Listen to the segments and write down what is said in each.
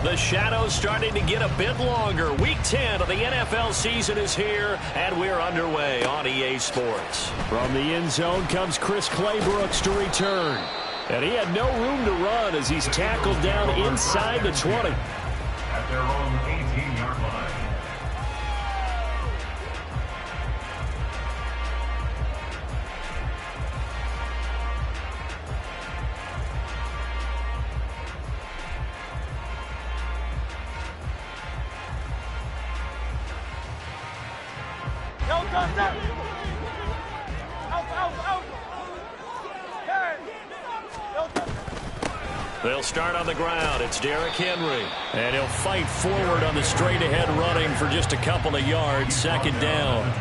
The shadow's starting to get a bit longer. Week 10 of the NFL season is here, and we're underway on EA Sports. From the end zone comes Chris Claybrooks to return. And he had no room to run as he's tackled down inside the 20. At their own 18-yard line. They'll start on the ground. It's Derrick Henry. And he'll fight forward on the straight-ahead running for just a couple of yards. Second down.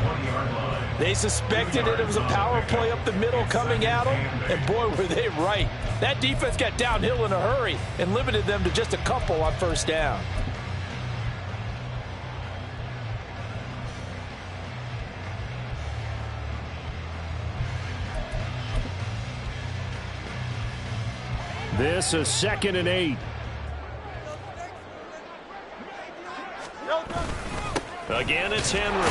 They suspected it was a power play up the middle coming at them, and boy, were they right. That defense got downhill in a hurry and limited them to just a couple on first down. This is 2nd and 8. Again, it's Henry.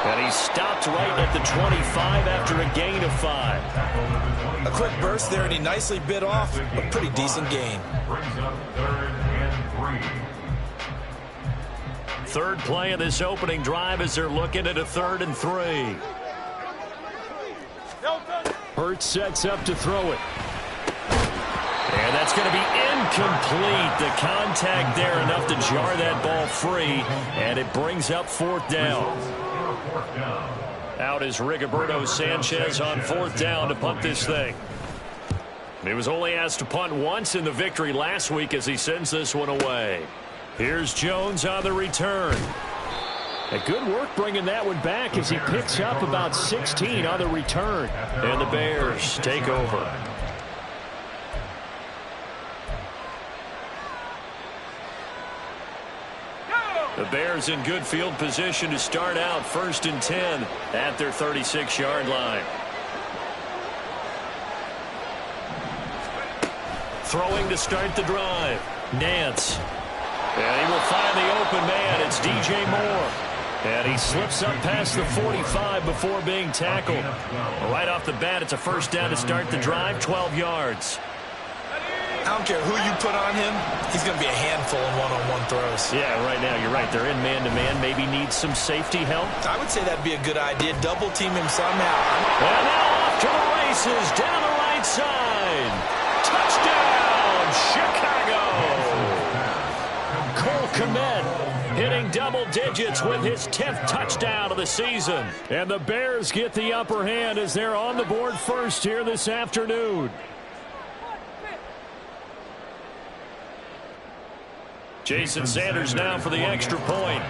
And he stopped right at the 25 after a gain of 5. A quick burst there, and he nicely bit off a pretty decent gain. Brings up 3rd and 3. Third play of this opening drive as they're looking at a 3rd and 3. Hurts sets up to throw it. And that's going to be incomplete. The contact there enough to jar that ball free, and it brings up 4th down. Out is Rigoberto Sanchez on 4th down to punt this thing. He was only asked to punt once in the victory last week as he sends this one away. Here's Jones on the return. A good work bringing that one back as he picks up about 16 on the return. And the Bears take over. The Bears in good field position to start out 1st and 10 at their 36-yard line. Throwing to start the drive. Nance. And he will find the open man. It's DJ Moore. And he slips up past the 45 before being tackled. Right off the bat, it's a first down to start the drive, 12 yards. I don't care who you put on him, he's going to be a handful in one-on-one throws. Yeah, right now, you're right. They're in man-to-man. Maybe needs some safety help. I would say that'd be a good idea. Double team him somehow. And now off to the races down the right side. Touchdown, Chicago! Cole Kmet hitting double digits with his 10th touchdown of the season. And the Bears get the upper hand as they're on the board first here this afternoon. Jason Sanders now for the extra point.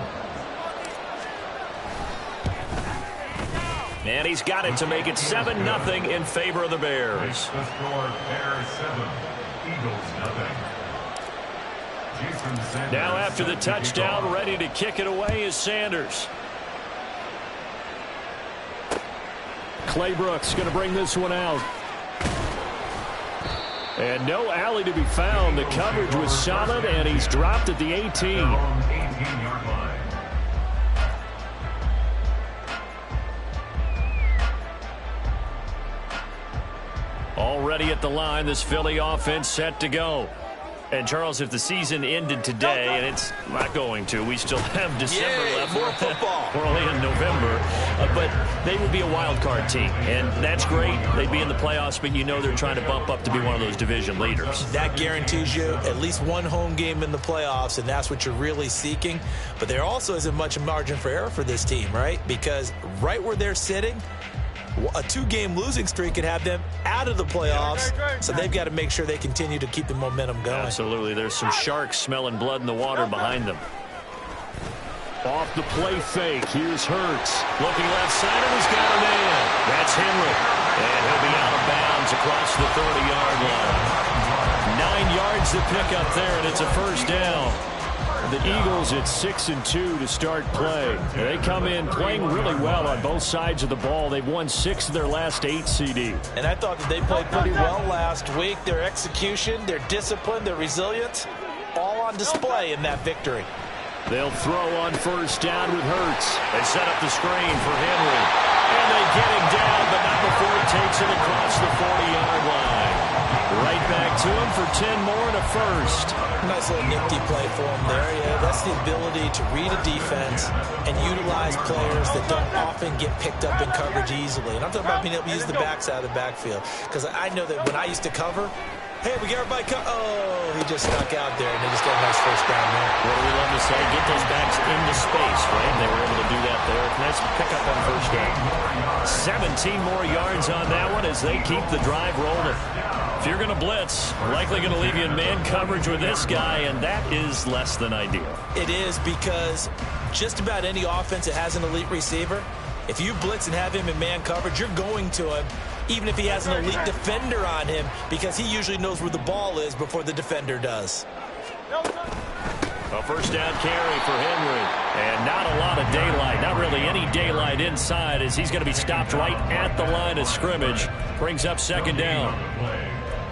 And he's got it to make it 7-0 in favor of the Bears. The score, Bears 7, Eagles 0. Now after the touchdown, ready to kick it away is Sanders. Claybrooks going to bring this one out. And no alley to be found. The coverage was solid, and he's dropped at the 18. 18-yard line. Already at the line, this Philly offense set to go. And, Charles, if the season ended today, and it's not going to, we still have December left. More football. We're only in November. But they would be a wild card team, and that's great. They'd be in the playoffs, but you know they're trying to bump up to be one of those division leaders. That guarantees you at least one home game in the playoffs, and that's what you're really seeking. But there also isn't much margin for error for this team, right? Because right where they're sitting, a 2-game losing streak could have them out of the playoffs, so they've got to make sure they continue to keep the momentum going. Absolutely. There's some sharks smelling blood in the water behind them. Off the play fake, here's Hurts. Looking left side, and he's got a man. That's Henry. And he'll be out of bounds across the 30-yard line. 9 yards to pick up there, and it's a first down. The Eagles at 6-2 to start play. They come in playing really well on both sides of the ball. They've won 6 of their last 8 CD. And I thought that they played pretty well last week. Their execution, their discipline, their resilience, all on display in that victory. They'll throw on first down with Hurts. They set up the screen for Henry. And they get him down, but not before he takes it across the 40-yard line. Right back to him for 10 more and a first. Nice little nifty play for him there. Yeah, that's the ability to read a defense and utilize players that don't often get picked up in coverage easily. And I'm talking about being able to use the backside of the backfield. Because I know that when I used to cover, hey, we got everybody oh, he just snuck out there, and they just got a nice first down there. What do we love to say? Get those backs into space, right? They were able to do that there. Nice pickup on first down. 17 more yards on that one as they keep the drive rolling. If you're going to blitz, likely going to leave you in man coverage with this guy, and that is less than ideal. It is, because just about any offense that has an elite receiver, if you blitz and have him in man coverage, you're going to him, even if he has an elite defender on him, because he usually knows where the ball is before the defender does. A first down carry for Henry. And not a lot of daylight, not really any daylight inside, as he's going to be stopped right at the line of scrimmage. Brings up second down.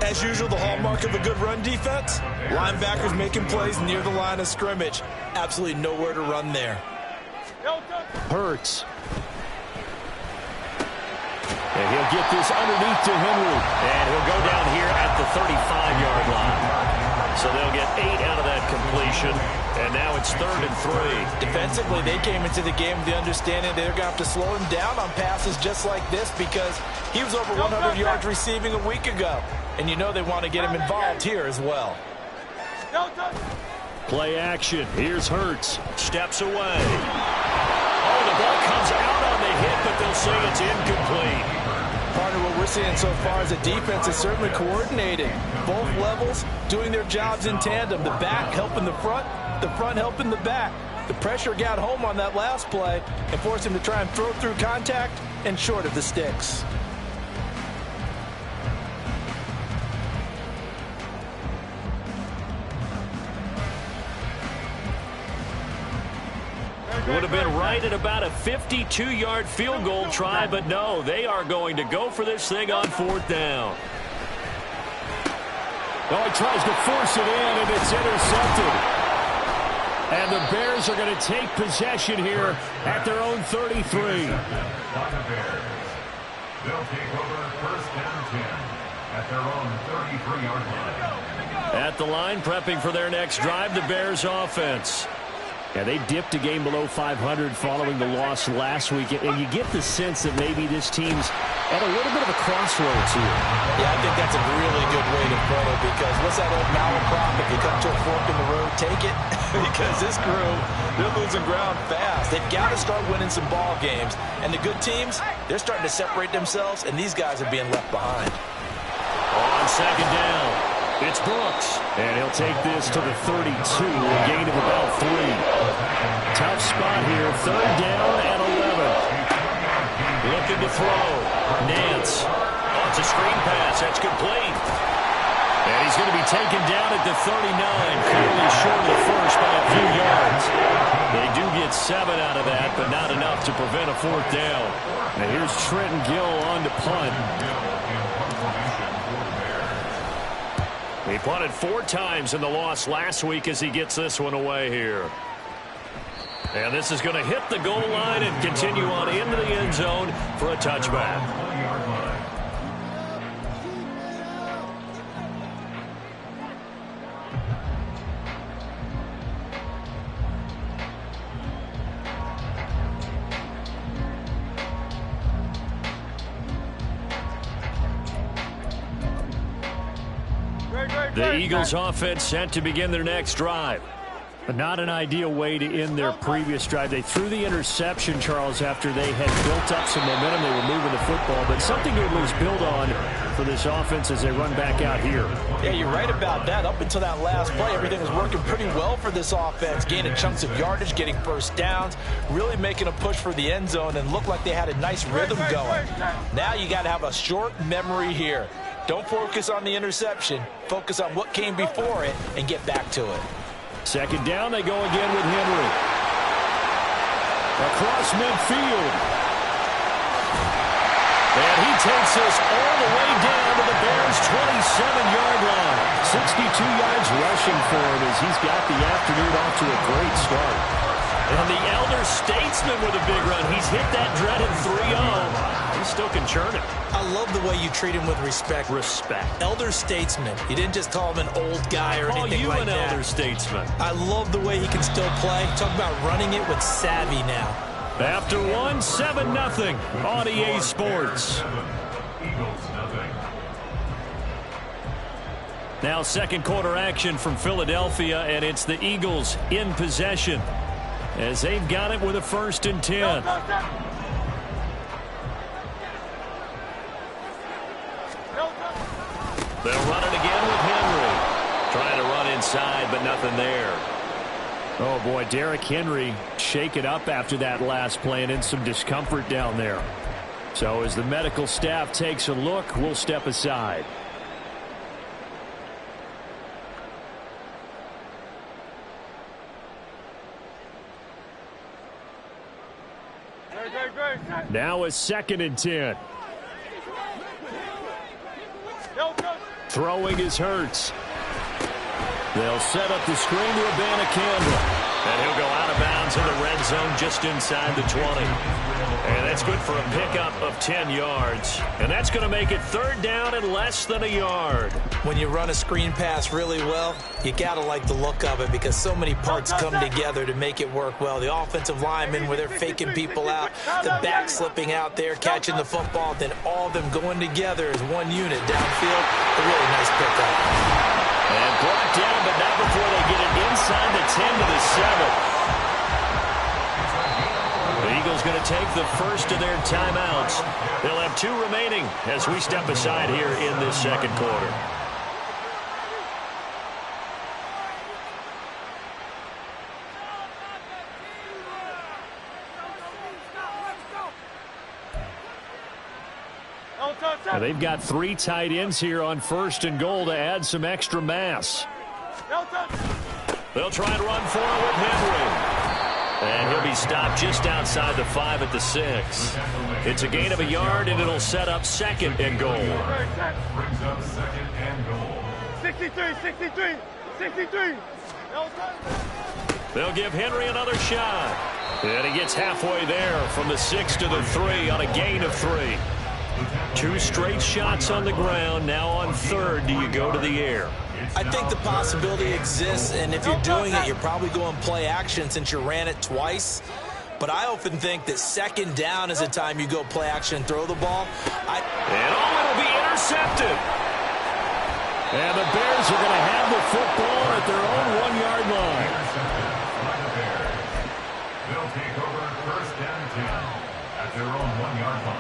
As usual, the hallmark of a good run defense, linebackers making plays near the line of scrimmage. Absolutely nowhere to run there. Hurts. And he'll get this underneath to Henry. And he'll go down here at the 35-yard line. So they'll get 8 out of that completion. And now it's 3rd and 3. Defensively, they came into the game with the understanding they're going to have to slow him down on passes just like this, because he was over 100 yards receiving a week ago. And you know they want to get him involved here as well. Play action. Here's Hurts. Steps away. Oh, the ball comes out on the hit, but they'll say it's incomplete. Partner, what we're seeing so far is the defense is certainly coordinating. Both levels doing their jobs in tandem. The back helping the front helping the back. The pressure got home on that last play and forced him to try and throw through contact and short of the sticks. Would have been right at about a 52-yard field goal try, but no, they are going to go for this thing on 4th down. Oh, he tries to force it in, and it's intercepted. And the Bears are going to take possession here at their own 33. They'll take over first down 10 at their own 33-yard line. At the line, prepping for their next drive, the Bears offense. Yeah, they dipped a game below 500 following the loss last week, and you get the sense that maybe this team's at a little bit of a crossroads here. Yeah, I think that's a really good way to put it, because what's that old malaprop? If you come to a fork in the road, take it. Because this crew, they're losing ground fast. They've got to start winning some ball games. And the good teams, they're starting to separate themselves, and these guys are being left behind. On second down, it's Brooks. And he'll take this to the 32, a gain of about 3. Tough spot here, 3rd down and 11. Looking to throw. Nance. Oh, it's a screen pass. That's complete. And he's going to be taken down at the 39, clearly short of the first by a few yards. They do get 7 out of that, but not enough to prevent a 4th down. And here's Trenton Gill on to punt. He punted 4 times in the loss last week as he gets this one away here. And this is going to hit the goal line and continue on into the end zone for a touchback. The Eagles offense set to begin their next drive. But not an ideal way to end their previous drive. They threw the interception, Charles, after they had built up some momentum. They were moving the football, but something to at least build on for this offense as they run back out here. Yeah, you're right about that. Up until that last play, everything was working pretty well for this offense, gaining chunks of yardage, getting first downs, really making a push for the end zone, and looked like they had a nice rhythm going. Now you got to have a short memory here. Don't focus on the interception. Focus on what came before it and get back to it. Second down, they go again with Henry. Across midfield. And he takes us all the way down to the Bears' 27-yard line. 62 yards rushing for him as he's got the afternoon off to a great start. And the elder statesman with a big run. He's hit that dreaded 3-0. He still can churn it. I love the way you treat him with respect. Respect. Elder statesman. You didn't just call him an old guy or anything like that. Call you an elder statesman. I love the way he can still play. Talk about running it with savvy now. After 7-0 on EA Sports. Eagles nothing. Now second quarter action from Philadelphia, and it's the Eagles in possession as they've got it with a 1st and 10. They'll run it again with Henry. Trying to run inside, but nothing there. Oh, boy, Derrick Henry shaken up after that last play and in some discomfort down there. So as the medical staff takes a look, we'll step aside. Now a 2nd and 10. Throwing is Hurts. They'll set up the screen to Abanikanda. And he'll go out of bounds in the red zone just inside the 20. And that's good for a pickup of 10 yards. And that's going to make it 3rd down and less than a yard. When you run a screen pass really well, you got to like the look of it because so many parts come together to make it work well. The offensive linemen where they're faking people out, the back slipping out there, catching the football, then all of them going together as one unit downfield. A really nice pickup. And brought down, but not before they get it inside the 10 to the 7. The Eagles going to take the first of their timeouts. They'll have 2 remaining as we step aside here in this second quarter. Now they've got 3 tight ends here on 1st and goal to add some extra mass. They'll try and run for it with Henry. And he'll be stopped just outside the 5 at the 6. It's a gain of a yard, and it'll set up 2nd and goal. Brings up 2nd and goal. 63. They'll give Henry another shot. And he gets halfway there from the 6 to the 3 on a gain of 3. 2 straight shots on the ground. Now on 3rd, do you go to the air? I think the possibility exists, and if you're doing it, you're probably going play action since you ran it twice. But I often think that 2nd down is the time you go play action and throw the ball. It'll be intercepted. And the Bears are going to have the football at their own 1-yard line. They'll take over 1st and 10 at their own 1-yard line.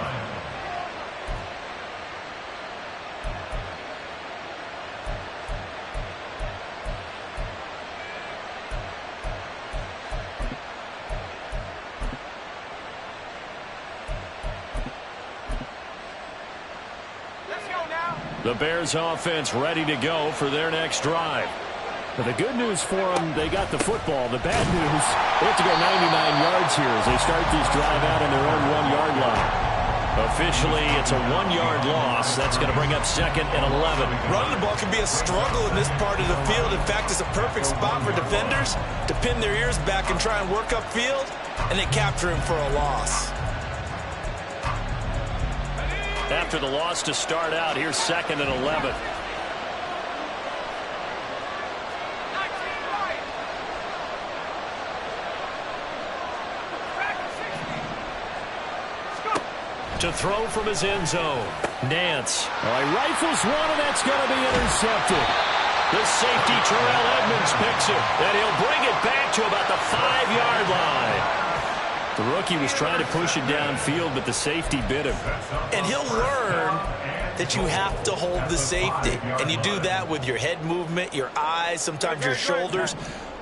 The Bears offense ready to go for their next drive. But the good news for them, they got the football. The bad news, they have to go 99 yards here as they start this drive out on their own 1-yard line. Officially, it's a 1-yard loss. That's going to bring up 2nd and 11. Running the ball can be a struggle in this part of the field. In fact, it's a perfect spot for defenders to pin their ears back and try and work upfield, and they capture him for a loss. After the loss to start out, here's 2nd and 11. To throw from his end zone, Nance. All right, rifles one, and that's going to be intercepted. The safety, Terrell Edmonds, picks it, and he'll bring it back to about the 5-yard line. The rookie was trying to push it downfield, but the safety bit him. And he'll learn that you have to hold the safety. And you do that with your head movement, your eyes, sometimes your shoulders.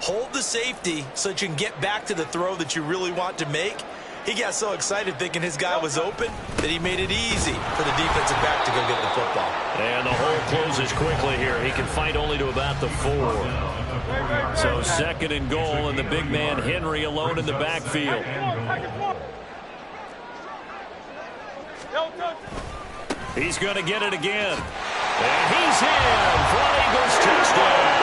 Hold the safety so that you can get back to the throw that you really want to make. He got so excited thinking his guy was open that he made it easy for the defensive back to go get the football. And the hole closes quickly here. He can fight only to about the 4. So 2nd and goal, and the big man Henry alone in the backfield. He's going to get it again. And he's in for an Eagles touchdown.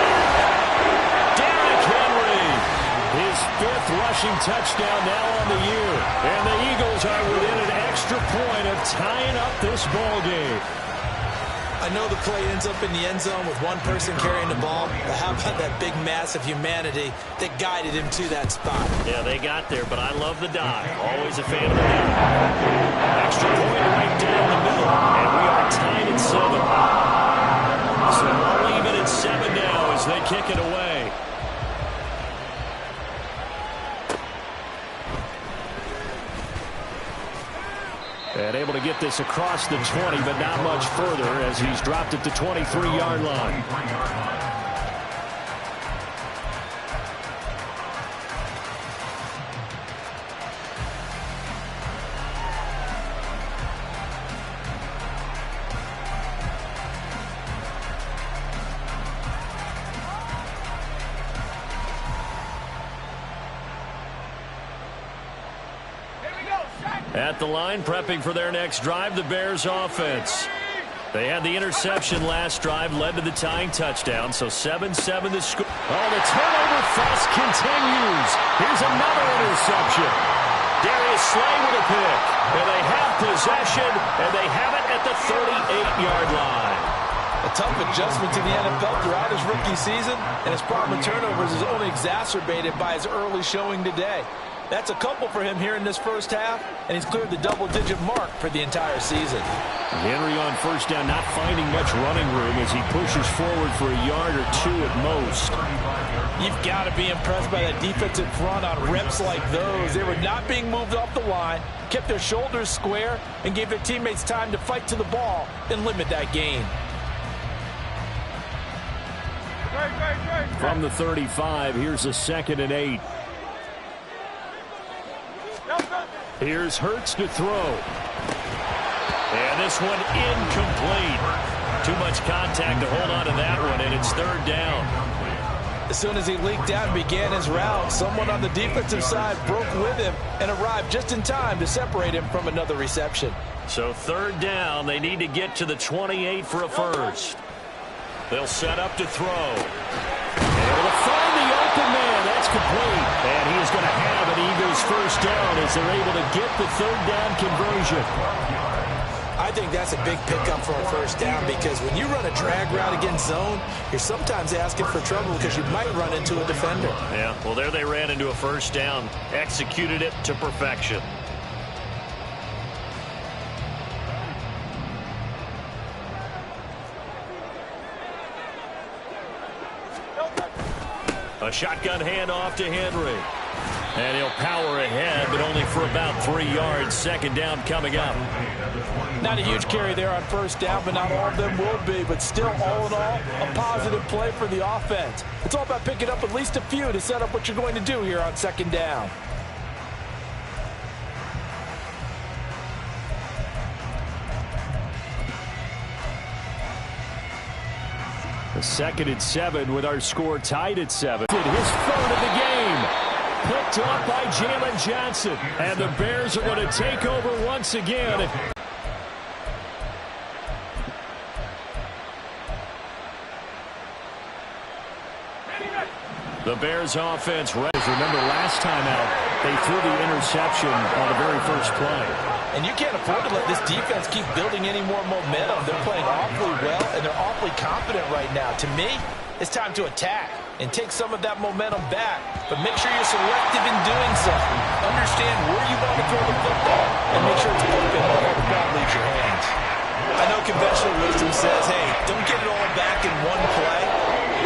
Derrick Henry, his 5th rushing touchdown now on the year. And the Eagles are within an extra point of tying up this ball game. I know the play ends up in the end zone with one person carrying the ball, but how about that big mass of humanity that guided him to that spot? Yeah, they got there, but I love the dive. Always a fan of the dive. Extra point right down the middle, and we are tied at 7. So all even at 7 now as they kick it away. And able to get this across the 20, but not much further as he's dropped it to 23-yard line. At the line, prepping for their next drive, the Bears offense. They had the interception last drive, led to the tying touchdown, so 7-7 the score. Oh, the turnover fest continues. Here's another interception. Darius Slay with a pick. And they have possession, and they have it at the 38-yard line. A tough adjustment to the NFL throughout his rookie season, and his problem with turnovers is only exacerbated by his early showing today. That's a couple for him here in this first half, and he's cleared the double-digit mark for the entire season. Henry on first down, not finding much running room as he pushes forward for a yard or 2 at most. You've got to be impressed by that defensive front on reps like those. They were not being moved off the line, kept their shoulders square, and gave their teammates time to fight to the ball and limit that gain. From the 35, here's a 2nd and 8. Here's Hurts to throw. And this one incomplete. Too much contact to hold on to that one, and it's 3rd down. As soon as he leaked out and began his route, someone on the defensive side broke with him and arrived just in time to separate him from another reception. So 3rd down, they need to get to the 28 for a first. They'll set up to throw. Able to find the open man. That's complete. And he is going to have an Eagles first down as they're able to get the 3rd down conversion. I think that's a big pickup for a first down because when you run a drag route against zone, you're sometimes asking for trouble because you might run into a defender. Yeah, well, there they ran into a first down. Executed it to perfection. A shotgun handoff to Henry. And he'll power ahead, but only for about 3 yards. 2nd down coming up. Not a huge carry there on first down, but not all of them will be. But still, all in all, a positive play for the offense. It's all about picking up at least a few to set up what you're going to do here on 2nd down. The 2nd and 7 with our score tied at 7. His 3rd of the game. Picked up by Jalen Johnson. And the Bears are going to take over once again. The Bears offense. Remember last time out, they threw the interception on the very first play. And you can't afford to let this defense keep building any more momentum. They're playing awfully well, and they're awfully confident right now. To me, it's time to attack and take some of that momentum back. But make sure you're selective in doing so. Understand where you want to throw the football, and make sure it's open before the ball leaves your hands. I know conventional wisdom says, hey, don't get it all back in one play.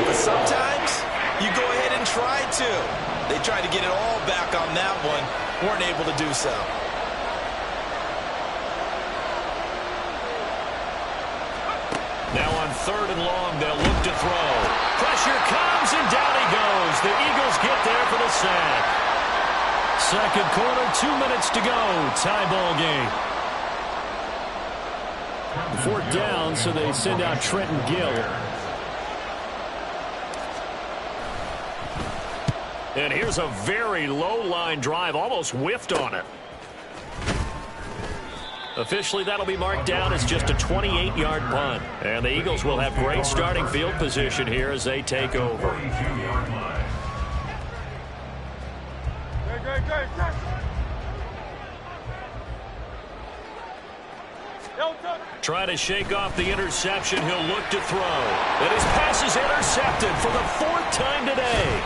But sometimes you go ahead and try to. They tried to get it all back on that one, weren't able to do so. Now on 3rd and long, they'll look to throw. Pressure comes, and down he goes. The Eagles get there for the sack. 2nd quarter, 2 minutes to go. Tie ball game. 4th down, so they send out Trenton Gill. And here's a very low line drive, almost whiffed on it. Officially, that'll be marked down as just a 28-yard punt. And the Eagles will have great starting field position here as they take over. Try to shake off the interception. He'll look to throw. And his pass is intercepted for the 4th time today.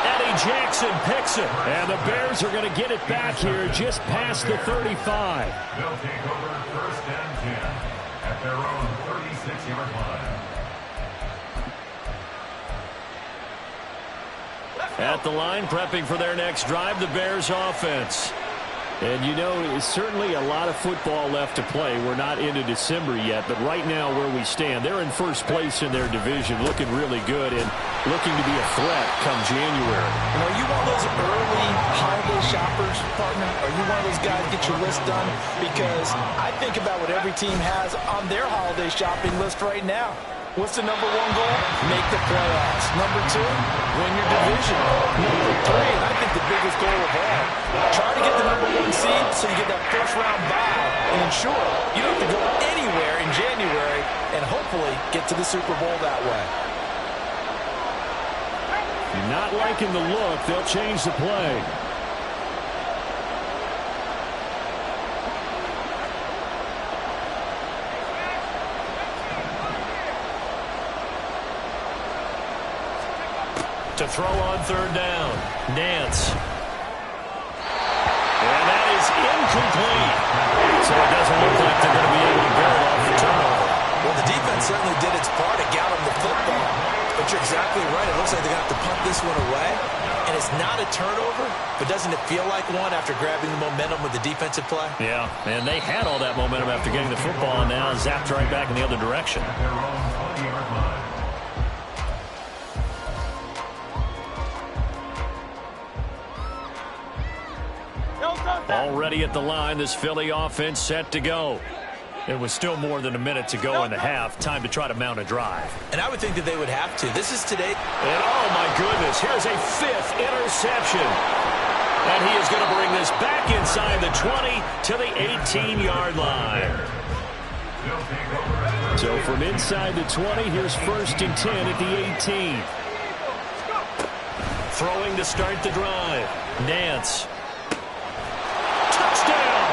Eddie Jackson picks it. And the Bears are going to get it back here just past the 35. They'll take over 1st and 10 at their own 36-yard line. At the line, prepping for their next drive, the Bears offense. And you know, it's certainly a lot of football left to play. We're not into December yet, but right now where we stand, they're in first place in their division, looking really good and looking to be a threat come January. And are you one of those early holiday shoppers, partner? Are you one of those guys get your list done? Because I think about what every team has on their holiday shopping list right now. What's the #1 goal? Make the playoffs. #2, win your division. #3, and I think the biggest goal of all, try to get the #1 seed so you get that first-round bye and ensure you don't have to go anywhere in January and hopefully get to the Super Bowl that way. If you're not liking the look, they'll change the play. To throw on 3rd down. Nance. And that is incomplete. So it doesn't look like they're going to be able to build off the turnover. Well, the defense certainly did its part. It got them the football. But you're exactly right. It looks like they're going to have to punt this one away. And it's not a turnover, but doesn't it feel like one after grabbing the momentum with the defensive play? Yeah, and they had all that momentum after getting the football and now zapped right back in the other direction. At their own 20-yard line. Already at the line, this Philly offense set to go. It was still more than a minute to go in the half. Time to try to mount a drive. And I would think that they would have to. This is today. And oh my goodness, here's a 5th interception. And he is going to bring this back inside the 20 to the 18-yard line. So from inside the 20, here's 1st and 10 at the 18. Throwing to start the drive. Nance. Touchdown!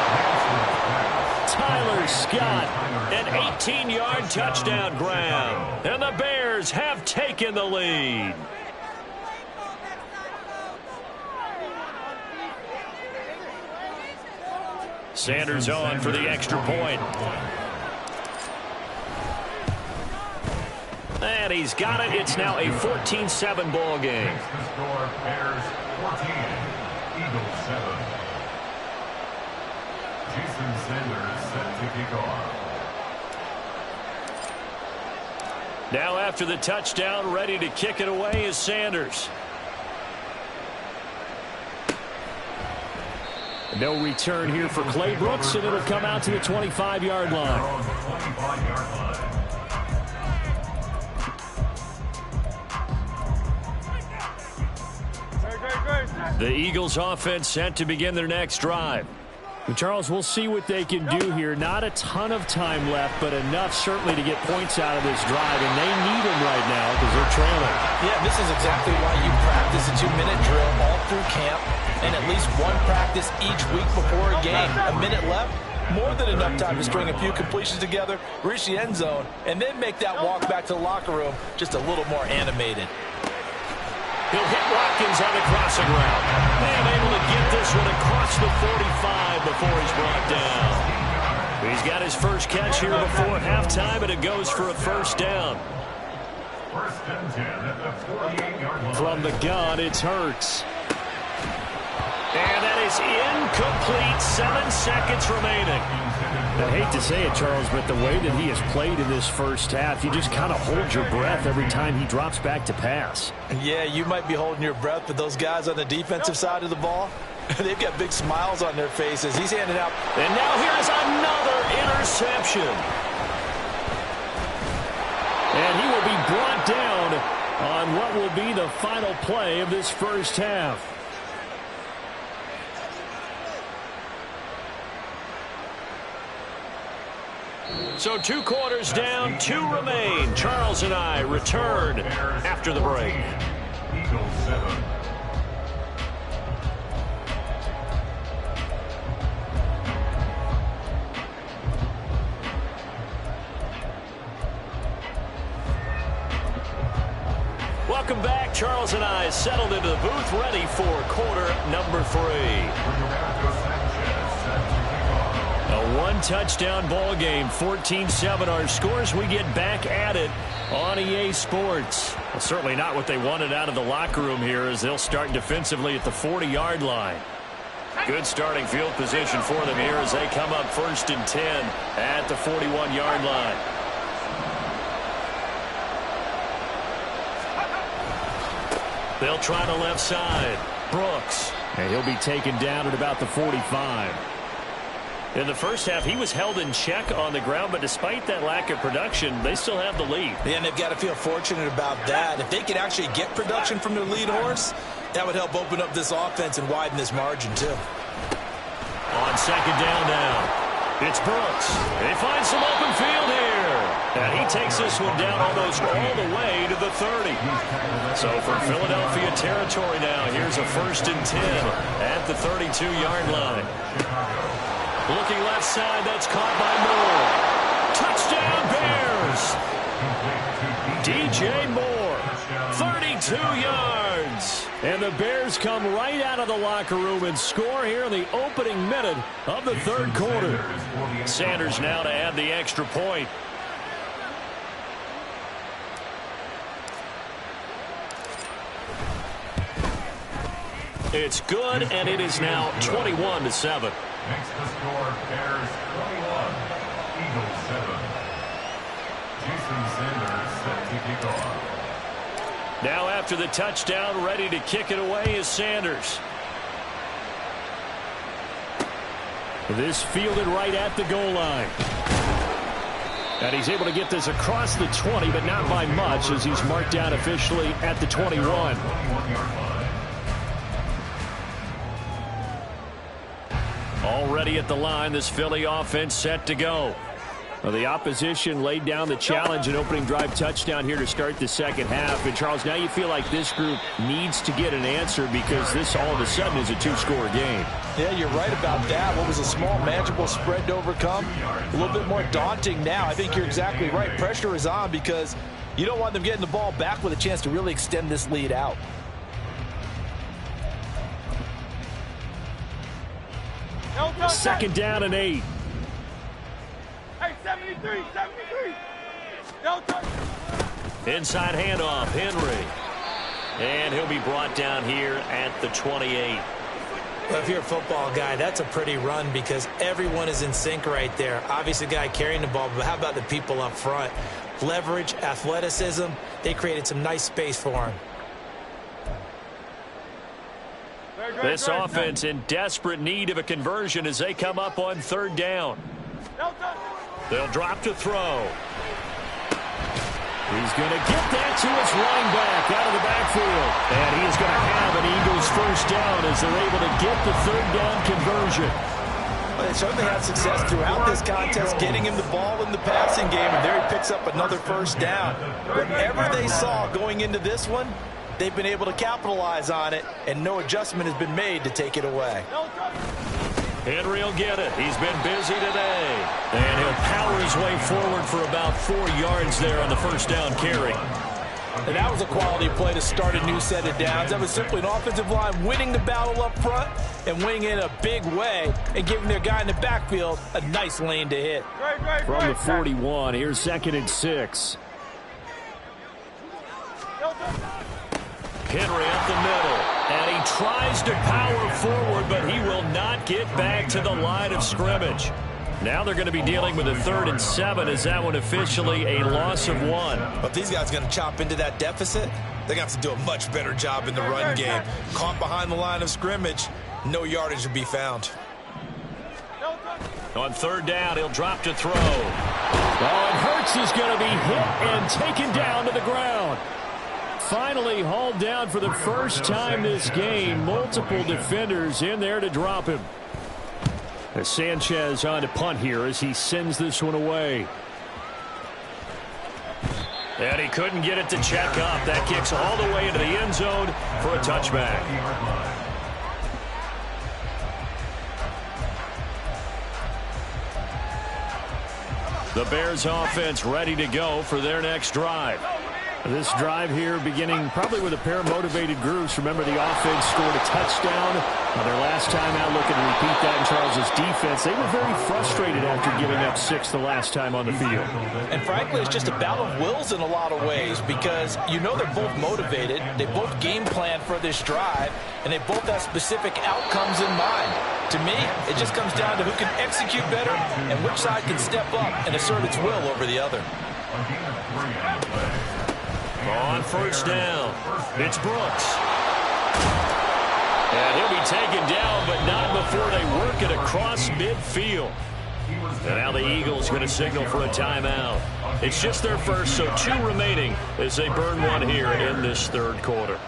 Tyler Scott, an 18-yard touchdown grab. And the Bears have taken the lead. Sanders on for the extra point. And he's got it. It's now a 14-7 ball game. Next to score, Bears 14, Eagles 7. Jason Sanders set to kick off. Now after the touchdown, ready to kick it away is Sanders. No return here for Clay Brooks, and it'll come out to the 25-yard line. 25-yard line. The Eagles offense set to begin their next drive. And Charles, we'll see what they can do here. Not a ton of time left, but enough certainly to get points out of this drive, and they need them right now because they're trailing. Yeah, this is exactly why you practice a 2-minute drill all through camp and at least one practice each week before a game. A minute left, more than enough time to string a few completions together, reach the end zone, and then make that walk back to the locker room just a little more animated. He'll hit Watkins on the crossing route. And able to get this one across the 45 before he's brought down. He's got his first catch here before halftime, and it goes for a 1st down. 1st and 10 at the 48-yard line. From the gun, it's Hurts. And that is incomplete. 7 seconds remaining. I hate to say it, Charles, but the way that he has played in this first half, you just kind of hold your breath every time he drops back to pass. Yeah, you might be holding your breath, but those guys on the defensive side of the ball, they've got big smiles on their faces. He's handing out. And now here's another interception. And he will be brought down on what will be the final play of this first half. So 2 quarters down, 2 remain. Charles and I return after the break. Eagles 7. Welcome back. Charles and I settled into the booth, ready for quarter number 3. A 1-touchdown ball game, 14-7 our scores. We get back at it on EA Sports. Well, certainly not what they wanted out of the locker room here, as they'll start defensively at the 40-yard line. Good starting field position for them here as they come up 1st and 10 at the 41-yard line. They'll try the left side. Brooks. And he'll be taken down at about the 45. In the first half, he was held in check on the ground, but despite that lack of production, they still have the lead. Yeah, and they've got to feel fortunate about that. If they could actually get production from their lead horse, that would help open up this offense and widen this margin, too. On 2nd down now, it's Brooks. They find some open field here. And he takes this one down almost all the way to the 30. So from Philadelphia territory now, here's a 1st and 10 at the 32-yard line. Looking left side, that's caught by Moore. Touchdown Bears! DJ Moore, 32 yards. And the Bears come right out of the locker room and score here in the opening minute of the 3rd quarter. Sanders now to add the extra point. It's good, and it is now 21-7. Makes the score Bears 21, Eagles 7. Jason Sanders set to kick off. Now after the touchdown, ready to kick it away is Sanders. This fielded right at the goal line. And he's able to get this across the 20, but not by much, as he's marked down officially at the 21. Already at the line, this Philly offense set to go. Well, the opposition laid down the challenge, an opening drive touchdown here to start the 2nd half. And, Charles, now you feel like this group needs to get an answer because this all of a sudden is a 2-score game. Yeah, you're right about that. What was a small, manageable spread to overcome, a little bit more daunting now. I think you're exactly right. Pressure is on because you don't want them getting the ball back with a chance to really extend this lead out. Second down and 8. Hey, 73. Inside handoff, Henry. And he'll be brought down here at the 28. Well, if you're a football guy, that's a pretty run because everyone is in sync right there. Obviously, the guy carrying the ball, but how about the people up front? Leverage, athleticism, they created some nice space for him. This offense in desperate need of a conversion as they come up on 3rd down. They'll drop to throw. He's going to get that to his running back out of the backfield. And he is going to have an Eagles 1st down as they're able to get the 3rd down conversion. Well, they certainly had success throughout this contest, getting him the ball in the passing game, and there he picks up another 1st down. Whatever they saw going into this one, they've been able to capitalize on it, and no adjustment has been made to take it away. Henry will get it. He's been busy today. And he'll power his way forward for about 4 yards there on the 1st down carry. And that was a quality play to start a new set of downs. That was simply an offensive line winning the battle up front and winning it in a big way and giving their guy in the backfield a nice lane to hit. From the 41, here's 2nd and 6. Henry up the middle, and he tries to power forward, but he will not get back to the line of scrimmage. Now they're going to be dealing with a 3rd and 7 as that one officially a loss of 1. But these guys are going to chop into that deficit. They're going to have to do a much better job in the run game. Caught behind the line of scrimmage, no yardage to be found. On 3rd down, he'll drop to throw. Oh, and Hurts is going to be hit and taken down to the ground. Finally hauled down for the first time this game. Multiple defenders in there to drop him. As Sanchez on to punt here as he sends this one away. And he couldn't get it to check up. That kicks all the way into the end zone for a touchback. The Bears offense ready to go for their next drive. This drive here beginning probably with a pair of motivated groups. Remember, the offense scored a touchdown. Their last time out, looking to repeat that in Charles' defense. They were very frustrated after giving up 6 the last time on the field. And frankly, it's just a battle of wills in a lot of ways because you know they're both motivated. They both game plan for this drive, and they both have specific outcomes in mind. To me, it just comes down to who can execute better and which side can step up and assert its will over the other. On first down, it's Brooks. And he'll be taken down, but not before they work it across midfield. And now the Eagles going to signal for a timeout. It's just their first, so 2 remaining as they burn one here in this third quarter.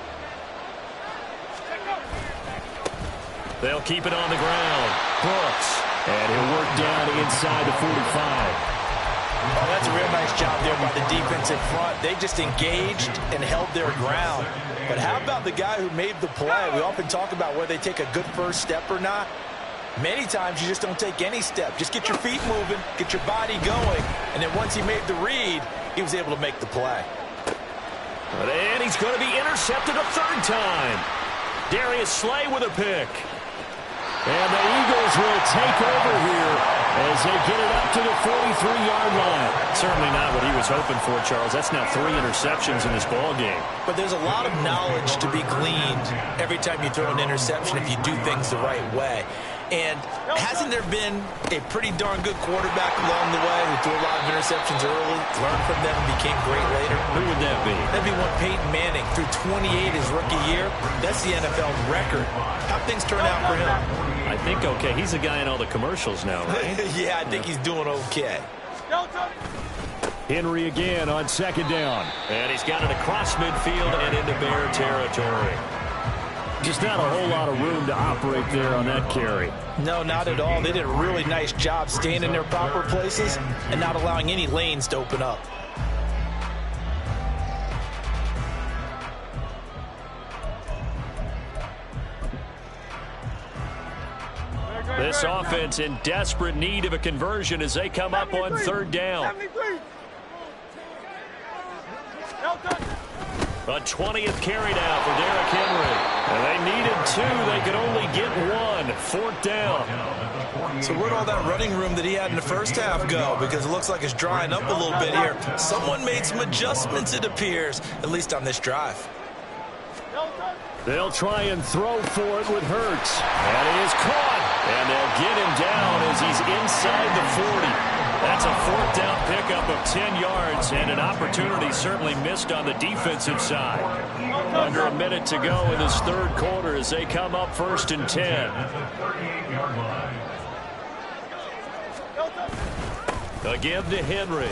They'll keep it on the ground. Brooks. And he'll work down inside the 45. Oh, that's a real nice job there by the defensive front. They just engaged and held their ground. But how about the guy who made the play? We often talk about whether they take a good first step or not. Many times you just don't take any step. Just get your feet moving, get your body going, and then once he made the read, he was able to make the play. And he's going to be intercepted a 3rd time. Darius Slay with a pick. And the Eagles will take over here as they get it up to the 43-yard line. Certainly not what he was hoping for, Charles. That's now 3 interceptions in this ball game. But there's a lot of knowledge to be gleaned every time you throw an interception if you do things the right way. And hasn't there been a pretty darn good quarterback along the way who threw a lot of interceptions early, learned from them, and became great later? Who would that be? That'd be one Peyton Manning. Threw 28 his rookie year. That's the NFL record. How'd things turn out for him? I think okay. He's the guy in all the commercials now, right? Yeah, I think he's doing okay. Henry again on 2nd down. And he's got it across midfield and into Bear territory. Just not a whole lot of room to operate there on that carry. No, not at all. They did a really nice job staying in their proper places and not allowing any lanes to open up. This offense in desperate need of a conversion as they come up on 3rd down. A 20th carry now for Derrick Henry. And they needed 2. They could only get 1. 4th down. So where'd all that running room that he had in the first half go? Because it looks like it's drying up a little bit here. Someone made some adjustments, it appears, at least on this drive. They'll try and throw for it with Hurts. And he is caught. And they'll get him down as he's inside the 40. That's a 4th down pickup of 10 yards and an opportunity certainly missed on the defensive side. Under a minute to go in this third quarter as they come up 1st and 10. Again to Henry.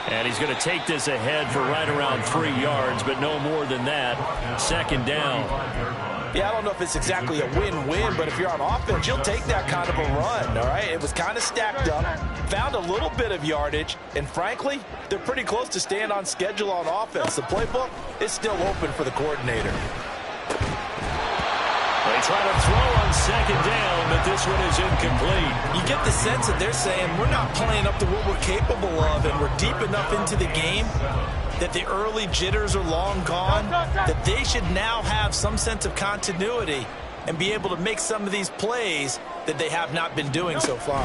And he's going to take this ahead for right around 3 yards, but no more than that. 2nd down. Yeah, I don't know if it's exactly a win-win, but if you're on offense, you'll take that kind of a run, all right? It was kind of stacked up, found a little bit of yardage, and frankly, they're pretty close to staying on schedule on offense. The playbook is still open for the coordinator. They try to throw on 2nd down, but this one is incomplete. You get the sense that they're saying we're not playing up to what we're capable of, and we're deep enough into the game that the early jitters are long gone, that they should now have some sense of continuity and be able to make some of these plays that they have not been doing so far.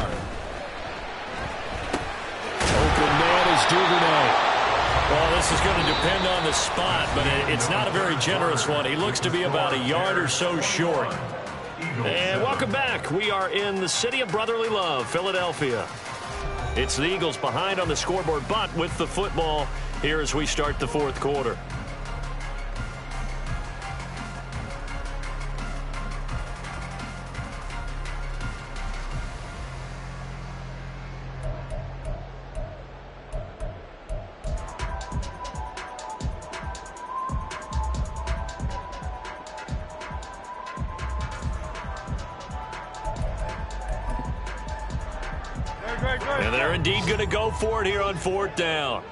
Open man is Duvernay. Well, this is going to depend on the spot, but it's not a very generous one. He looks to be about a yard or so short. And welcome back. We are in the city of brotherly love, Philadelphia. It's the Eagles behind on the scoreboard, but with the football here as we start the 4th quarter. And they're indeed going to go for it here on 4th down.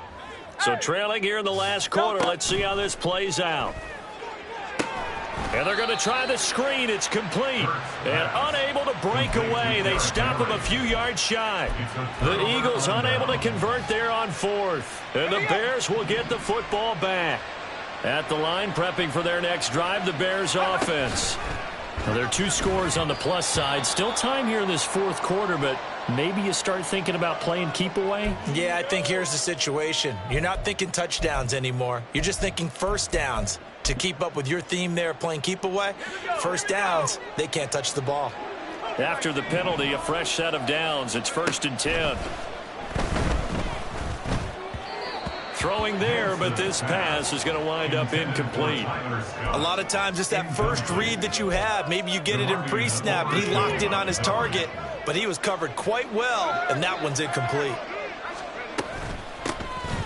So trailing here in the last quarter. Let's see how this plays out. And they're going to try the screen. It's complete. And unable to break away. They stop him a few yards shy. The Eagles unable to convert there on 4th. And the Bears will get the football back. At the line, prepping for their next drive, the Bears offense. Now, there are 2 scores on the plus side. Still time here in this 4th quarter, but maybe you start thinking about playing keep away? Yeah, I think here's the situation. You're not thinking touchdowns anymore. You're just thinking first downs. To keep up with your theme there, playing keep away, first downs, they can't touch the ball. After the penalty, a fresh set of downs. It's 1st and 10. Throwing there, but this pass is going to wind up incomplete. A lot of times it's that first read that you have. Maybe you get it in pre-snap, and he locked in on his target, but he was covered quite well, and that one's incomplete.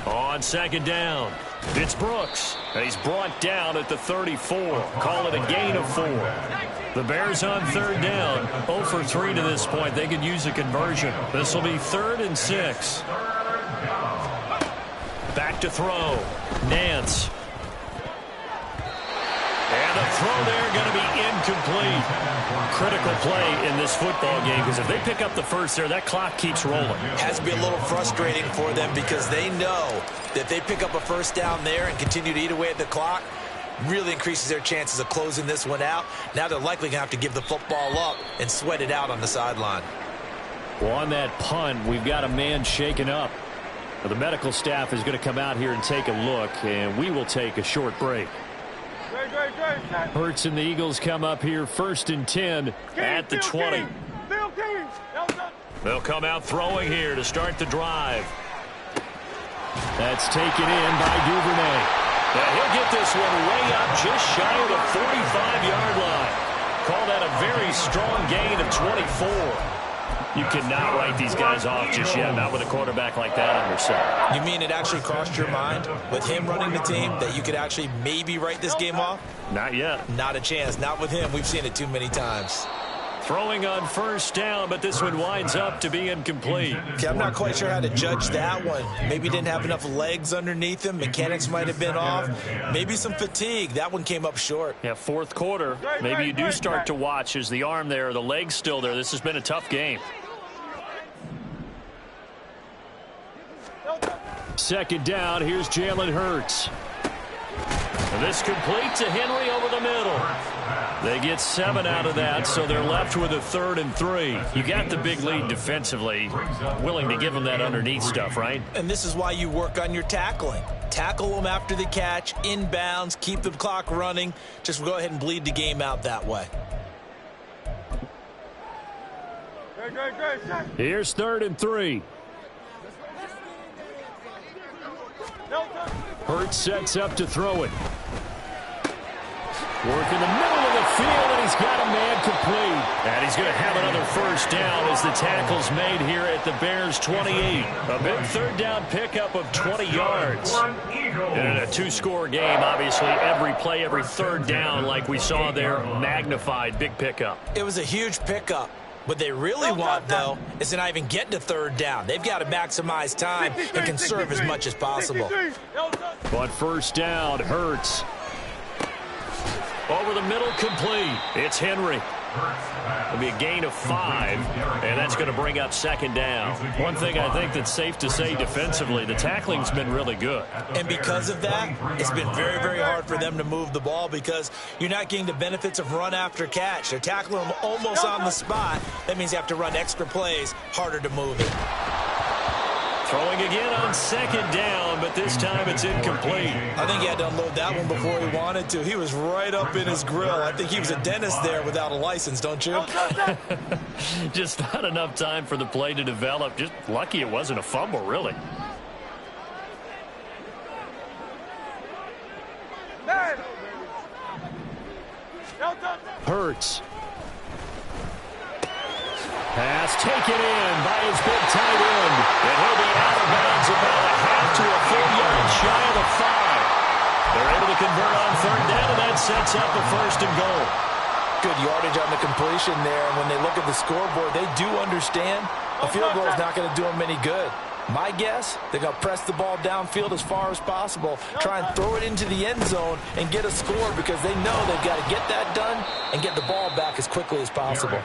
On 2nd down, it's Brooks. And he's brought down at the 34. Call it a gain of 4. The Bears on 3rd down. 0 for 3 to this point. They could use a conversion. This will be 3rd and 6. Back to throw. Nance. And the throw there going to be incomplete. Critical play in this football game because if they pick up the first there, that clock keeps rolling. Has to be a little frustrating for them because they know that they pick up a first down there and continue to eat away at the clock, really increases their chances of closing this one out. Now they're likely going to have to give the football up and sweat it out on the sideline. Well, on that punt, we've got a man shaken up. Well, the medical staff is going to come out here and take a look, and we will take a short break. Hurts and the Eagles come up here 1st and 10 at the 20. They'll come out throwing here to start the drive. That's taken in by Duvernay. Now he'll get this one way up just shy of the 45-yard line. Call that a very strong gain of 24. You cannot write these guys off just yet, not with a quarterback like that on your side. You mean it actually crossed your mind with him running the team that you could actually maybe write this game off? Not yet. Not a chance. Not with him. We've seen it too many times. Throwing on 1st down, but this one winds up to be incomplete. Okay, I'm not quite sure how to judge that one. Maybe he didn't have enough legs underneath him. Mechanics might have been off. Maybe some fatigue. That one came up short. Yeah, 4th quarter. Maybe you do start to watch as the arm there, the leg's still there. This has been a tough game. 2nd down, here's Jalen Hurts. And this complete to Henry over the middle. They get 7 out of that, so they're left with a 3rd and 3. You got the big lead defensively. Willing to give them that underneath stuff, right? And this is why you work on your tackling. Tackle them after the catch, inbounds, keep the clock running. Just go ahead and bleed the game out that way. Here's 3rd and 3. Hurts sets up to throw it. Work in the middle of the field, and he's got a man complete. And he's going to have another 1st down as the tackle's made here at the Bears' 28. A big 3rd down pickup of 20 yards. And in a 2-score game, obviously, every play, every 3rd down, like we saw there, magnified, big pickup. It was a huge pickup. What they really want, though, is to not even get to 3rd down. They've got to maximize time and conserve as much as possible. But 1st down, Hurts. Over the middle, complete. It's Henry. It'll be a gain of 5, and that's going to bring up 2nd down. One thing I think that's safe to say defensively, the tackling's been really good. And because of that, it's been very, very hard for them to move the ball because you're not getting the benefits of run after catch. They're tackling them almost on the spot. That means you have to run extra plays, harder to move it. Throwing again on 2nd down, but this time it's incomplete. I think he had to unload that one before he wanted to. He was right up in his grill. I think he was a dentist there without a license, don't you? Just not enough time for the play to develop. Just lucky it wasn't a fumble, really. Hurts. Pass taken in by his big tight end. And he'll be out of bounds about a half to a full yard shy of the 5. They're able to convert on 3rd down, and that sets up a 1st and goal. Good yardage on the completion there. And when they look at the scoreboard, they do understand a field goal is not going to do them any good. My guess, they're going to press the ball downfield as far as possible, try and throw it into the end zone and get a score because they know they've got to get that done and get the ball back as quickly as possible.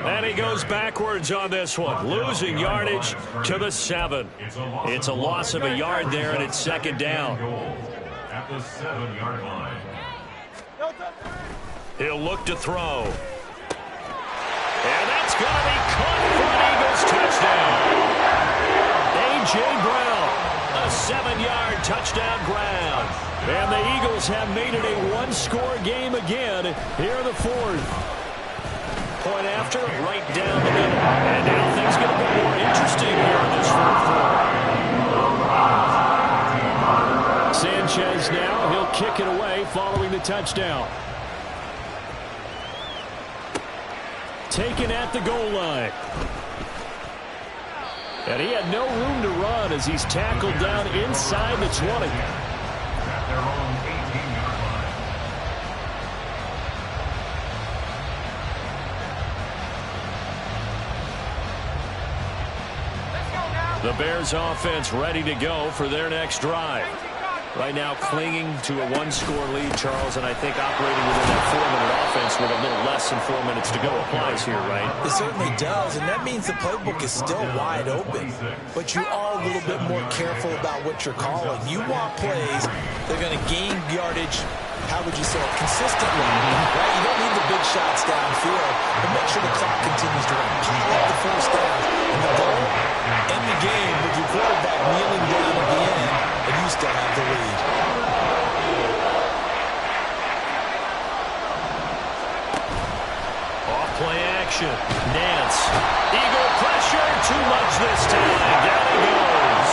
And he goes backwards on this one, losing yardage to the 7. It's a loss of a yard there, and it's second down. At the 7-yard line. He'll look to throw. And that's going to be caught for an Eagles touchdown. A.J. Brown, a 7-yard touchdown grab. And the Eagles have made it a one-score game again here in the 4th. Point after, right down the middle. And now things get a bit more interesting here in this 4th quarter. Sanchez now, he'll kick it away following the touchdown. Taken at the goal line. And he had no room to run as he's tackled down inside the 20. At their own 18-yard line. The Bears offense ready to go for their next drive. Right now clinging to a one-score lead, Charles, and I think operating within that 4-minute offense with a little less than 4 minutes to go applies here, right? It certainly does, and that means the playbook is still wide open. But you are a little bit more careful about what you're calling. You want plays that are going to gain yardage, how would you say it, consistently, right? You don't need the big shots downfield, but make sure the clock continues to run. Pile up the first down. And the goal, end the game with your quarterback kneeling down at the end, and you still have the lead. Off play action. Nance. Eagle pressure. Too much this time. Down he goes.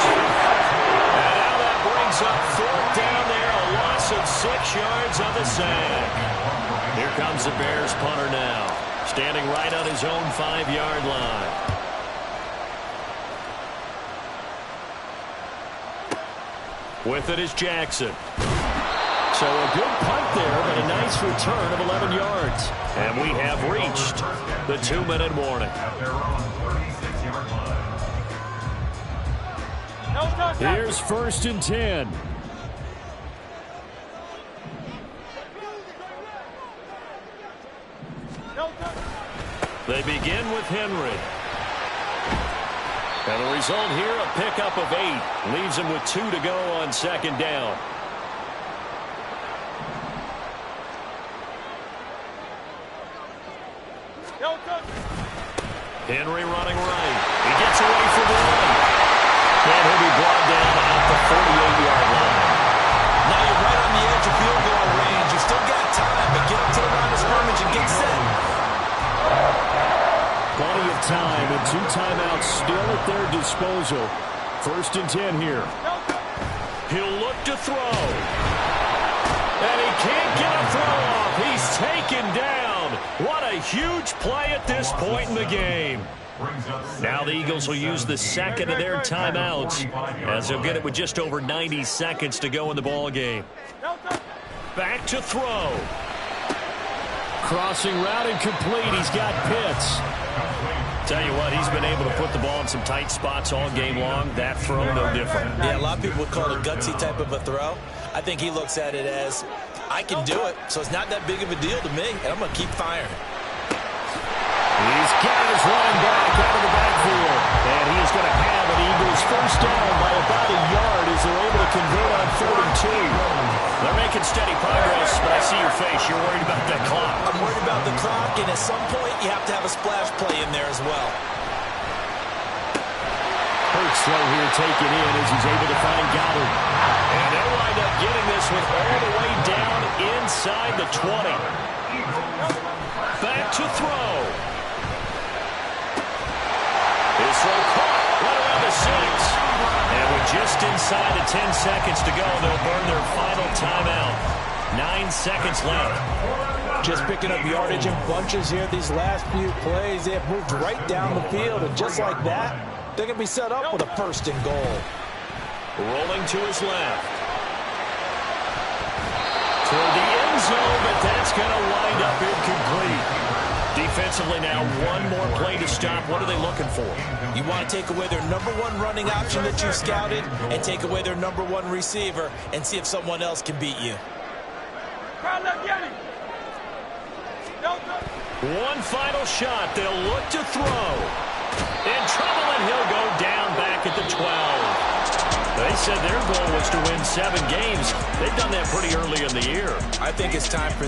And now that brings up 4th down there. A loss of 6 yards on the sack. Here comes the Bears punter now. Standing right on his own 5-yard line. With it is Jackson. So a good punt there, but a nice return of 11 yards. And we have reached the 2-minute warning. At their own 36-yard line. Here's 1st and 10. They begin with Henry. And the result here, a pickup of 8. Leaves him with 2 to go on 2nd down. Henry running right. He gets away from the run. And he'll be brought down at the 48-yard line. Now you're right on the edge of field goal range. You still got time, but get up to the line of scrimmage and get set. Plenty of time and 2 timeouts still at their disposal. 1st and 10 here. He'll look to throw. And he can't get a throw off. He's taken down. What a huge play at this point in the game. Now the Eagles will use the 2nd of their timeouts as they'll get it with just over 90 seconds to go in the ball game. Back to throw. Crossing route incomplete. He's got Pitts. Tell you what, he's been able to put the ball in some tight spots all game long. That throw, no different. Yeah, a lot of people would call it a gutsy type of a throw. I think he looks at it as, I can do it, so it's not that big of a deal to me, and I'm going to keep firing. He's got his running back out of the backfield. And he is going to have an Eagles 1st down by about a yard as they're able to convert on 3rd and 2. They're making steady progress, but I see your face. You're worried about that clock. I'm worried about the clock, and at some point, you have to have a splash play in there as well. Hurts throw here taken in as he's able to find Goddard. And they'll wind up getting this one all the way down inside the 20. Back to throw. His throw caught right around the 6. And with just inside of 10 seconds to go, they'll burn their final timeout. 9 seconds left. Just picking up yardage in bunches here these last few plays. They have moved right down the field, and just like that, they're going to be set up with a 1st and goal. Rolling to his left. Toward the end zone, but that's going to wind up incomplete. offensively now, one more play to stop. What are they looking for? You want to take away their number one running option that you've scouted and take away their number one receiver and see if someone else can beat you. One final shot. They'll look to throw. In trouble, and he'll go down back at the 12. They said their goal was to win 7 games. They've done that pretty early in the year. I think it's time for